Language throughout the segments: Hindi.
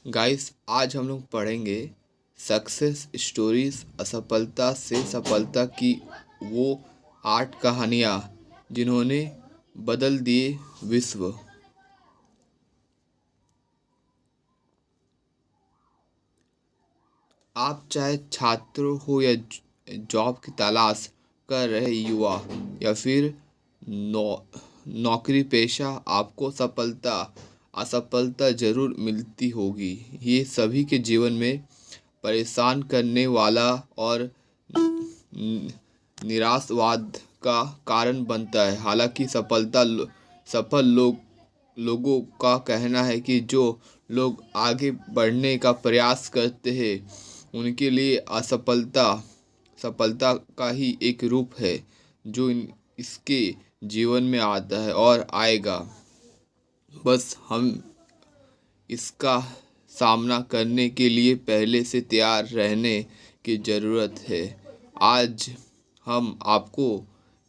गाइस, आज हम लोग पढ़ेंगे सक्सेस स्टोरीज, असफलता से सफलता की वो 8 कहानियाँ जिन्होंने बदल दिए विश्व। आप चाहे छात्र हो या जॉब की तलाश कर रहे युवा या फिर नौ नौकरी पेशा, आपको सफलता असफलता जरूर मिलती होगी। ये सभी के जीवन में परेशान करने वाला और न- निराशवाद का कारण बनता है। हालांकि सफल लोगों का कहना है कि जो लोग आगे बढ़ने का प्रयास करते हैं उनके लिए असफलता सफलता का ही एक रूप है जो इसके जीवन में आता है और आएगा। बस हम इसका सामना करने के लिए पहले से तैयार रहने की ज़रूरत है। आज हम आपको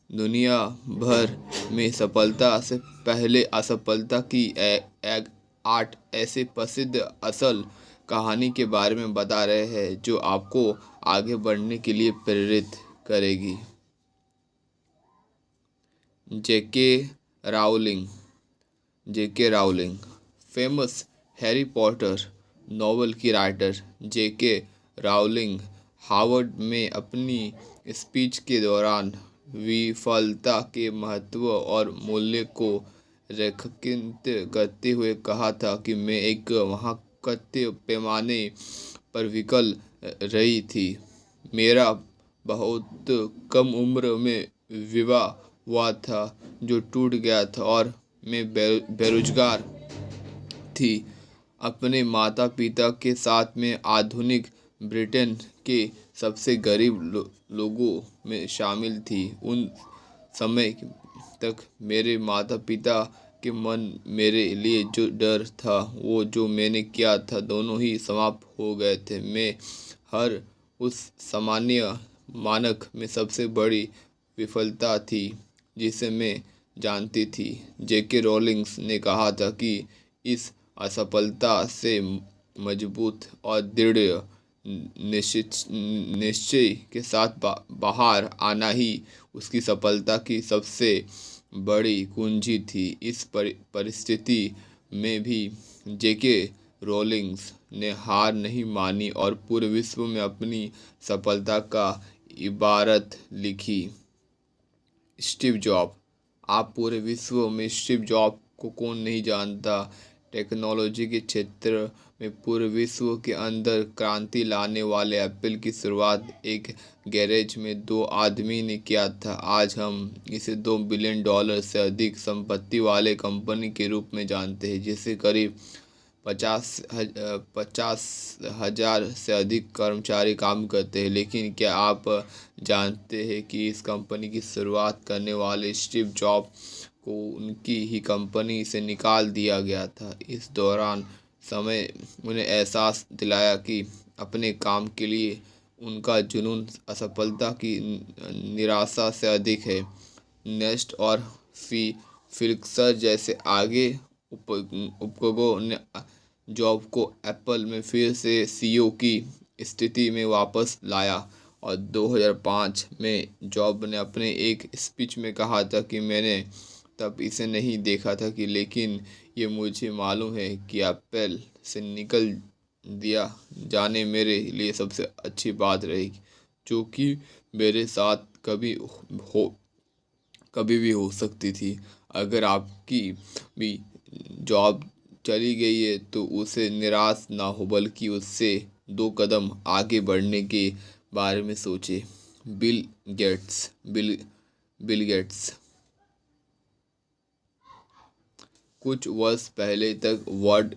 दुनिया भर में सफलता से पहले असफलता की 8 ऐसे प्रसिद्ध असल कहानी के बारे में बता रहे हैं जो आपको आगे बढ़ने के लिए प्रेरित करेगी। JK Rowling JK Rowling famous Harry Potter novel की राइटर जेके राउलिंग हार्वर्ड में अपनी स्पीच के दौरान विफलता के महत्व और मूल्य को रेखांकित करते हुए कहा था कि मैं एक महाकत्य पैमाने पर विकल रही थी। मेरा बहुत कम उम्र में विवाह हुआ था जो टूट गया था और मैं बेरोजगार थी। अपने माता पिता के साथ में आधुनिक ब्रिटेन के सबसे गरीब लोगों में शामिल थी। उन समय तक मेरे माता पिता के मन मेरे लिए जो डर था वो जो मैंने किया था दोनों ही समाप्त हो गए थे। मैं हर उस सामान्य मानक में सबसे बड़ी विफलता थी जिसे मैं जानती थी। जेके रोलिंग्स ने कहा था कि इस असफलता से मजबूत और दृढ़ निश्चय के साथ बाहर आना ही उसकी सफलता की सबसे बड़ी कुंजी थी। इस परिस्थिति में भी जेके रोलिंग्स ने हार नहीं मानी और पूरे विश्व में अपनी सफलता का इबारत लिखी। स्टीव जॉब, आप पूरे विश्व में स्टीव जॉब को कौन नहीं जानता। टेक्नोलॉजी के क्षेत्र में पूरे विश्व के अंदर क्रांति लाने वाले एप्पल की शुरुआत एक गैरेज में 2 आदमी ने किया था। आज हम इसे $2 बिलियन से अधिक संपत्ति वाले कंपनी के रूप में जानते हैं जिसे करीब 50,000 से अधिक कर्मचारी काम करते हैं। लेकिन क्या आप जानते हैं कि इस कंपनी की शुरुआत करने वाले स्टीव जॉब को उनकी ही कंपनी से निकाल दिया गया था। इस दौरान समय उन्हें एहसास दिलाया कि अपने काम के लिए उनका जुनून असफलता की निराशा से अधिक है। नेस्ट और फिलिक्सर जैसे आगे उपयोगों ने जॉब को एप्पल में फिर से सीईओ की स्थिति में वापस लाया और 2005 में जॉब ने अपने एक स्पीच में कहा था कि मैंने तब इसे नहीं देखा था कि लेकिन ये मुझे मालूम है कि एप्पल से निकल दिया जाने मेरे लिए सबसे अच्छी बात रहेगी जो कि मेरे साथ कभी भी हो सकती थी। अगर आपकी भी जॉब चली गई है तो उसे निराश ना हो बल्कि उससे 2 कदम आगे बढ़ने के बारे में सोचें। बिल गेट्स कुछ वर्ष पहले तक वर्ल्ड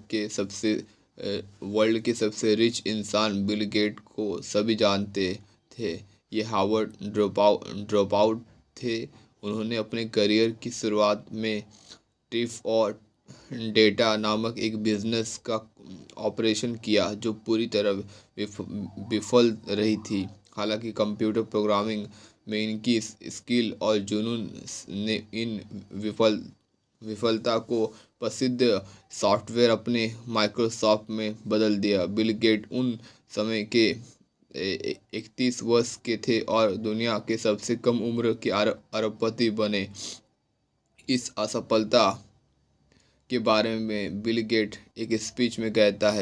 के सबसे रिच इंसान बिल गेट को सभी जानते थे। ये हार्वर्ड ड्रॉप आउट थे। उन्होंने अपने करियर की शुरुआत में टिफ और डेटा नामक एक बिजनेस का ऑपरेशन किया जो पूरी तरह विफल रही थी। हालांकि कंप्यूटर प्रोग्रामिंग में इनकी स्किल और जुनून ने इन विफल विफलता को प्रसिद्ध सॉफ्टवेयर अपने माइक्रोसॉफ्ट में बदल दिया। बिल गेट उन समय के 31 वर्ष के थे और दुनिया के सबसे कम उम्र के अरबपति बने। इस असफलता के बारे में बिल गेट एक स्पीच में कहता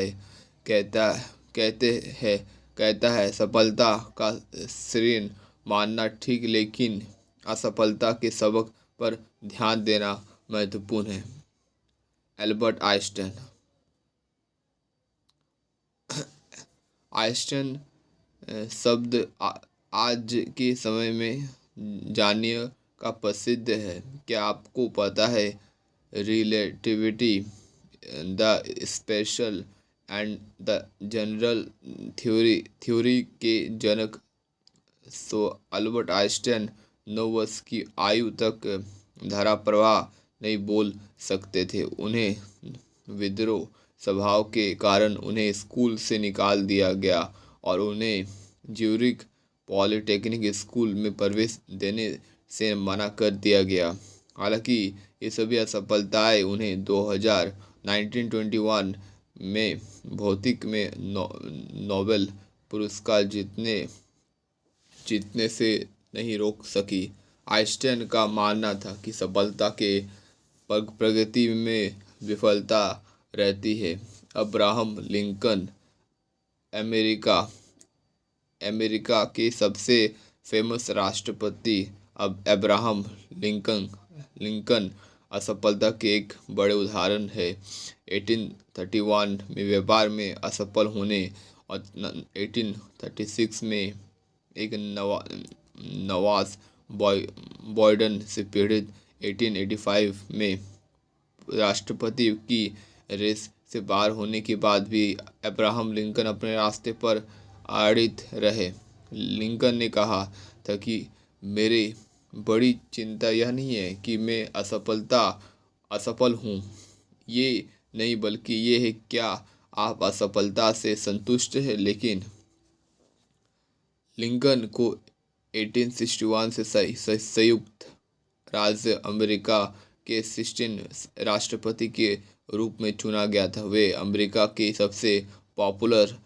कहते हैं कहता है, सफलता का श्रेय मानना ठीक, लेकिन असफलता के सबक पर ध्यान देना महत्वपूर्ण है। Albert Einstein. आइंस्टाइन शब्द आज के समय में जानिए का प्रसिद्ध है। क्या आपको पता है relativity, the special and the general theory के जनक अल्बर्ट आइंस्टाइन 9 वर्ष की आयु तक धारा प्रवाह नहीं बोल सकते थे। उन्हें विद्रोह स्वभाव के कारण उन्हें स्कूल से निकाल दिया गया और उन्हें ज्यूरिख पॉलिटेक्निक स्कूल में प्रवेश देने से मना कर दिया गया। हालांकि ये सभी असफलताएं उन्हें 1921 में भौतिक में नोबेल पुरस्कार जीतने से नहीं रोक सकी। आइंस्टाइन का मानना था कि सफलता के प्रगति में विफलता रहती है। अब्राहम लिंकन, अमेरिका अमेरिका के सबसे फेमस राष्ट्रपति अब अब्राहम लिंकन असफलता के एक बड़े उदाहरण है। 1831 में व्यापार में असफल होने और 1836 में एक नवास बॉयडन से पीड़ित 1885 में राष्ट्रपति की रेस से बाहर होने के बाद भी अब्राहम लिंकन अपने रास्ते पर अड़िग रहे। लिंकन ने कहा था कि मेरी बड़ी चिंता यह नहीं है कि मैं असफल हूँ, ये नहीं, बल्कि ये है क्या आप असफलता से संतुष्ट हैं। लेकिन लिंकन को 1861 से संयुक्त राज्य अमेरिका के 16 राष्ट्रपति के रूप में चुना गया था। वे अमेरिका के सबसे पॉपुलर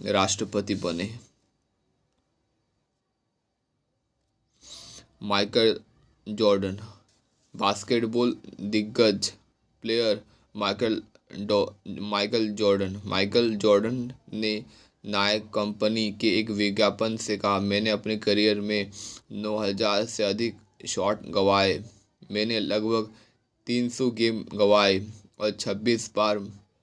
राष्ट्रपति बने। Michael Jordan. बास्केटबॉल दिग्गज प्लेयर माइकल जॉर्डन ने नाइक कंपनी के एक विज्ञापन से कहा, मैंने अपने करियर में 9,000 से अधिक शॉट गंवाए। मैंने लगभग 300 गेम गंवाए और 26 बार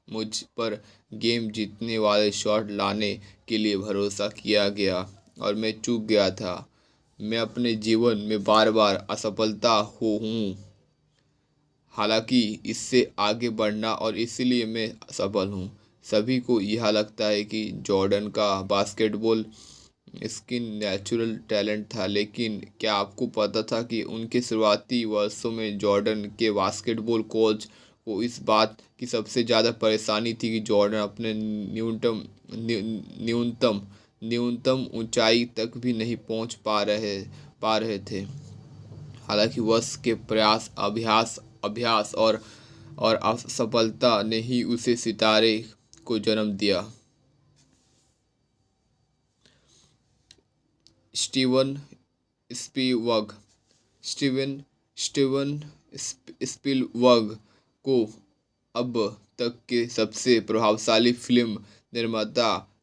मुझ पर गेम जीतने वाले शॉट लाने के लिए भरोसा किया गया और मैं चूक गया था। मैं अपने जीवन में बार बार असफलता हूँ, हालांकि इससे आगे बढ़ना, और इसलिए मैं सफल हूँ। सभी को यह लगता है कि जॉर्डन का बास्केटबॉल स्किन नेचुरल टैलेंट था, लेकिन क्या आपको पता था कि उनके शुरुआती वर्षों में जॉर्डन के बास्केटबॉल कोच को इस बात की सबसे ज़्यादा परेशानी थी कि जॉर्डन अपने न्यूनतम ऊंचाई तक भी नहीं पहुंच पा रहे थे। हालांकि वर्ष के प्रयास, अभ्यास और असफलता ने ही उसे सितारे को जन्म दिया। स्टीवन स्पीलबर्ग को अब तक के सबसे प्रभावशाली फिल्म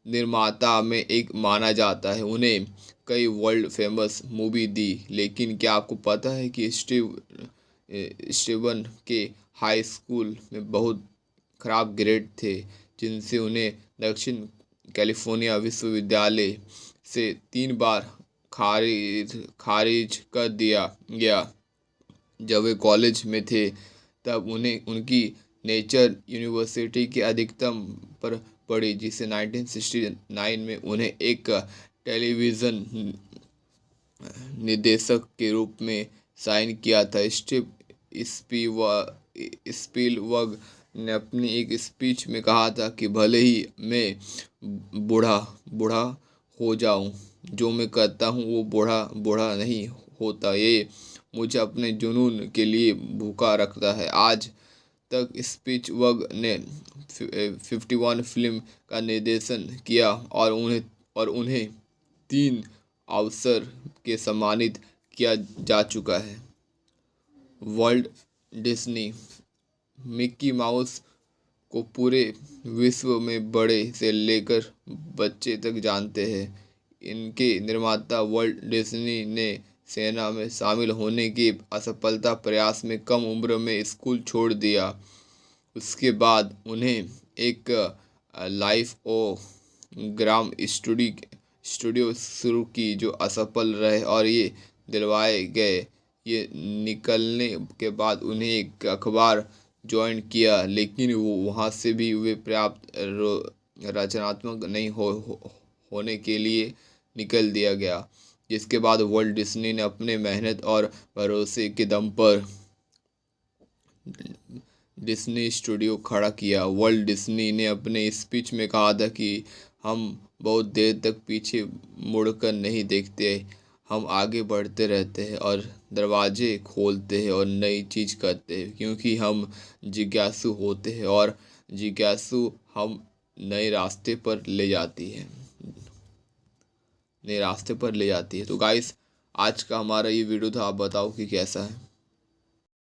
निर्माता में एक माना जाता है। उन्हें कई वर्ल्ड फेमस मूवी दी, लेकिन क्या आपको पता है कि स्टीवन के हाई स्कूल में बहुत खराब ग्रेड थे, जिनसे उन्हें दक्षिण कैलिफोर्निया विश्वविद्यालय से 3 बार खारिज कर दिया गया। जब वे कॉलेज में थे तब उन्हें उनकी नेचर यूनिवर्सिटी के अधिकतम पर पड़ी, जिसे 1969 में उन्हें एक टेलीविज़न निर्देशक के रूप में साइन किया था। स्पीलबर्ग ने अपनी एक स्पीच में कहा था कि भले ही मैं बूढ़ा हो जाऊं, जो मैं करता हूं वो बूढ़ा नहीं होता। ये मुझे अपने जुनून के लिए भूखा रखता है। आज तक स्पीलबर्ग ने 51 फिल्म का निर्देशन किया और उन्हें 3 ऑस्कर के सम्मानित किया जा चुका है। वर्ल्ड डिज्नी मिक्की माउस को पूरे विश्व में बड़े से लेकर बच्चे तक जानते हैं। इनके निर्माता वर्ल्ट डिज्नी ने सेना में शामिल होने के असफलता प्रयास में कम उम्र में स्कूल छोड़ दिया। उसके बाद उन्हें एक लाइफ ओ ग्राम स्टूडियो शुरू की जो असफल रहे और ये दिलवाए गए। ये निकलने के बाद उन्हें एक अखबार ज्वाइन किया, लेकिन वहाँ से भी वे पर्याप्त रचनात्मक नहीं होने के लिए निकल दिया गया। जिसके बाद वर्ल्ट डिज्नी ने अपने मेहनत और भरोसे के दम पर डिज्नी स्टूडियो खड़ा किया। वर्ल्ट डिज्नी ने अपने स्पीच में कहा था कि हम बहुत देर तक पीछे मुड़कर नहीं देखते, हम आगे बढ़ते रहते हैं और दरवाजे खोलते हैं और नई चीज़ करते हैं, क्योंकि हम जिज्ञासु होते हैं और जिज्ञासु हम नए रास्ते पर ले जाती है तो गाइस, आज का हमारा ये वीडियो था। आप बताओ कि कैसा है।